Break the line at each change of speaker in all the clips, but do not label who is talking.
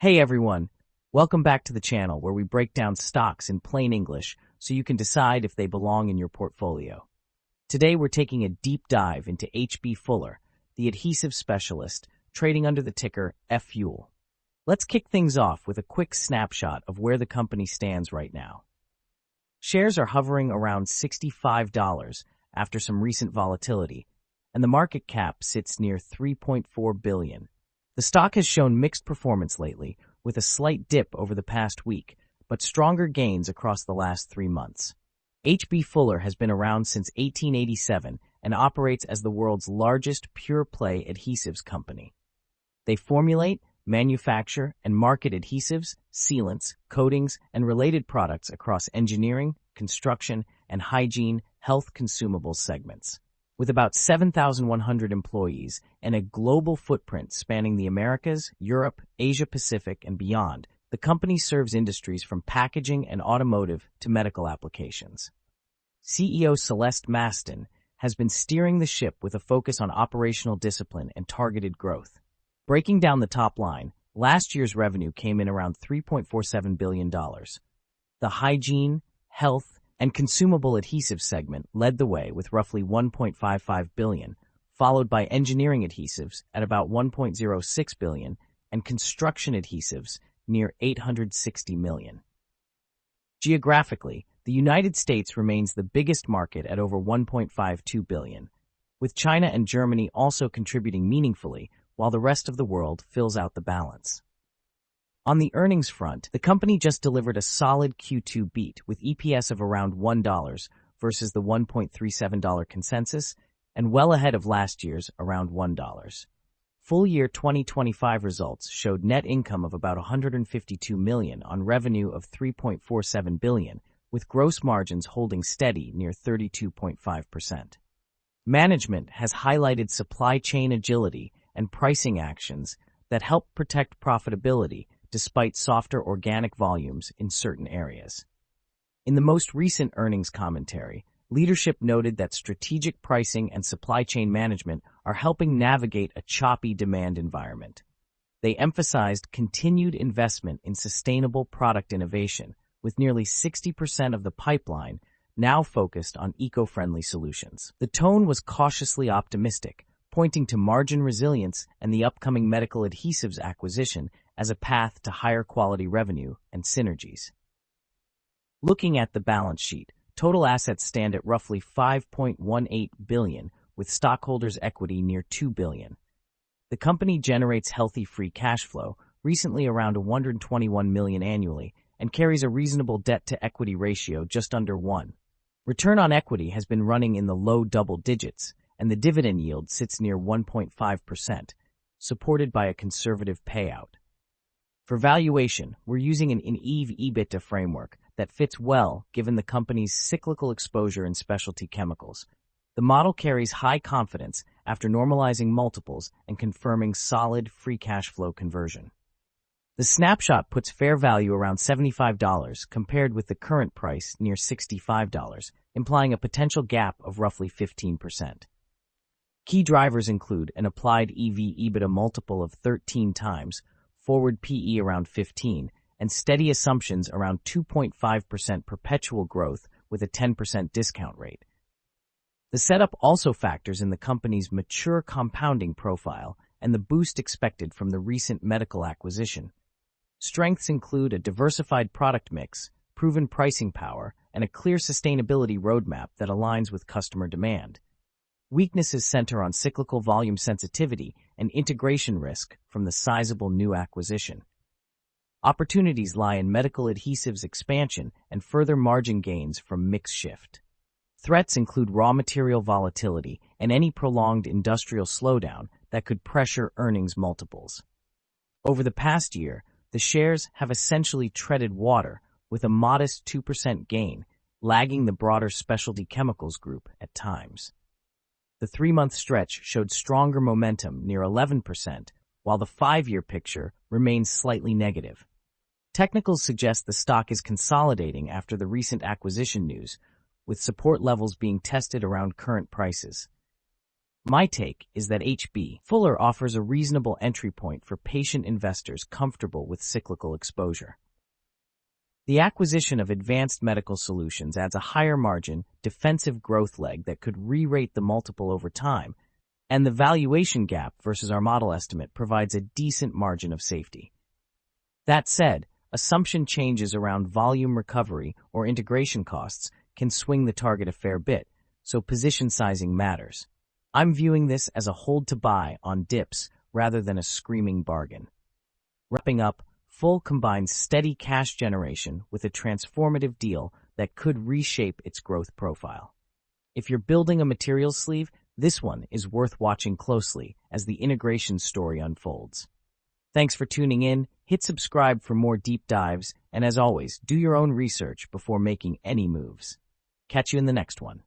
Hey everyone, welcome back to the channel where we break down stocks in plain English so you can decide if they belong in your portfolio. Today we're taking a deep dive into H.B. Fuller, the adhesive specialist, trading under the ticker FUL. Let's kick things off with a quick snapshot of where the company stands right now. Shares are hovering around $65 after some recent volatility, and the market cap sits near $3.4 billion. The stock has shown mixed performance lately, with a slight dip over the past week, but stronger gains across the last 3 months. H.B. Fuller has been around since 1887 and operates as the world's largest pure-play adhesives company. They formulate, manufacture, and market adhesives, sealants, coatings, and related products across engineering, construction, and hygiene, health consumables segments. With about 7,100 employees and a global footprint spanning the Americas, Europe, Asia-Pacific, and beyond, the company serves industries from packaging and automotive to medical applications. CEO Celeste Maston has been steering the ship with a focus on operational discipline and targeted growth. Breaking down the top line, last year's revenue came in around $3.47 billion. The hygiene, health, and consumable adhesive segment led the way with roughly $1.55 billion, followed by engineering adhesives at about $1.06 billion and construction adhesives near $860 million. Geographically, the United States remains the biggest market at over $1.52 billion, with China and Germany also contributing meaningfully, while the rest of the world fills out the balance. On the earnings front, the company just delivered a solid Q2 beat with EPS of around $1 versus the $1.37 consensus and well ahead of last year's around $1. Full year 2025 results showed net income of about $152 million on revenue of $3.47 billion, with gross margins holding steady near 32.5%. Management has highlighted supply chain agility and pricing actions that help protect profitability despite softer organic volumes in certain areas. In the most recent earnings commentary, leadership noted that strategic pricing and supply chain management are helping navigate a choppy demand environment. They emphasized continued investment in sustainable product innovation, with nearly 60% of the pipeline now focused on eco-friendly solutions. The tone was cautiously optimistic, pointing to margin resilience and the upcoming medical adhesives acquisition as a path to higher quality revenue and synergies. Looking at the balance sheet, total assets stand at roughly $5.18 billion, with stockholders' equity near $2 billion. The company generates healthy free cash flow, recently around $121 million annually, and carries a reasonable debt-to-equity ratio just under 1. Return on equity has been running in the low double digits, and the dividend yield sits near 1.5%, supported by a conservative payout. For valuation, we're using an EV/EBITDA framework that fits well given the company's cyclical exposure in specialty chemicals. The model carries high confidence after normalizing multiples and confirming solid free cash flow conversion. The snapshot puts fair value around $75 compared with the current price near $65, implying a potential gap of roughly 15%. Key drivers include an applied EV/EBITDA multiple of 13 times, forward PE around 15, and steady assumptions around 2.5% perpetual growth with a 10% discount rate. The setup also factors in the company's mature compounding profile and the boost expected from the recent medical acquisition. Strengths include a diversified product mix, proven pricing power, and a clear sustainability roadmap that aligns with customer demand. Weaknesses center on cyclical volume sensitivity and integration risk from the sizable new acquisition. Opportunities lie in medical adhesives expansion and further margin gains from mix shift. Threats include raw material volatility and any prolonged industrial slowdown that could pressure earnings multiples. Over the past year, the shares have essentially treaded water with a modest 2% gain, lagging the broader specialty chemicals group at times. The 3-month stretch showed stronger momentum near 11%, while the 5-year picture remains slightly negative. Technicals suggest the stock is consolidating after the recent acquisition news, with support levels being tested around current prices. My take is that H.B. Fuller offers a reasonable entry point for patient investors comfortable with cyclical exposure. The acquisition of Advanced Medical Solutions adds a higher margin, defensive growth leg that could re-rate the multiple over time, and the valuation gap versus our model estimate provides a decent margin of safety. That said, assumption changes around volume recovery or integration costs can swing the target a fair bit, so position sizing matters. I'm viewing this as a hold to buy on dips rather than a screaming bargain. Wrapping up, FUL combines steady cash generation with a transformative deal that could reshape its growth profile. If you're building a materials sleeve, this one is worth watching closely as the integration story unfolds. Thanks for tuning in, hit subscribe for more deep dives, and as always, do your own research before making any moves. Catch you in the next one.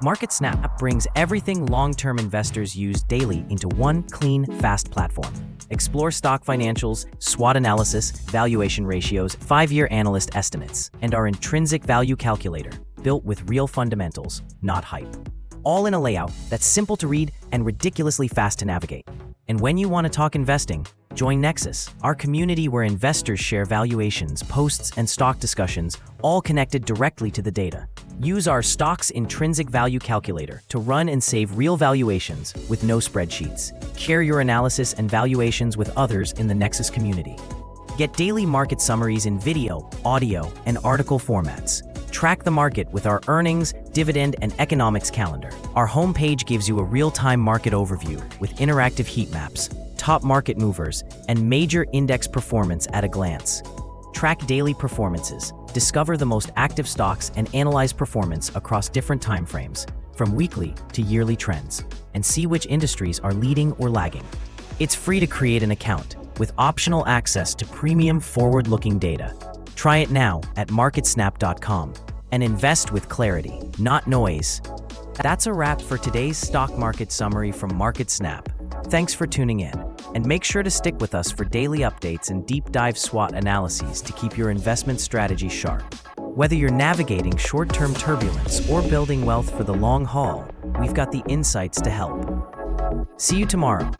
MarketSnap brings everything long-term investors use daily into one clean, fast platform. Explore stock financials, SWOT analysis, valuation ratios, 5-year analyst estimates, and our intrinsic value calculator, built with real fundamentals, not hype. All in a layout that's simple to read and ridiculously fast to navigate. And when you want to talk investing, join Nexus, our community where investors share valuations, posts, and stock discussions, all connected directly to the data. Use our stock's intrinsic value calculator to run and save real valuations with no spreadsheets. Share your analysis and valuations with others in the Nexus community. Get daily market summaries in video, audio, and article formats. Track the market with our earnings, dividend, and economics calendar. Our homepage gives you a real-time market overview with interactive heat maps, top market movers, and major index performance at a glance. Track daily performances, discover the most active stocks, and analyze performance across different timeframes, from weekly to yearly trends, and see which industries are leading or lagging. It's free to create an account, with optional access to premium forward-looking data. Try it now at MarketSnap.com and invest with clarity, not noise. That's a wrap for today's stock market summary from MarketSnap. Thanks for tuning in, and make sure to stick with us for daily updates and deep dive SWOT analyses to keep your investment strategy sharp. Whether you're navigating short-term turbulence or building wealth for the long haul, we've got the insights to help. See you tomorrow.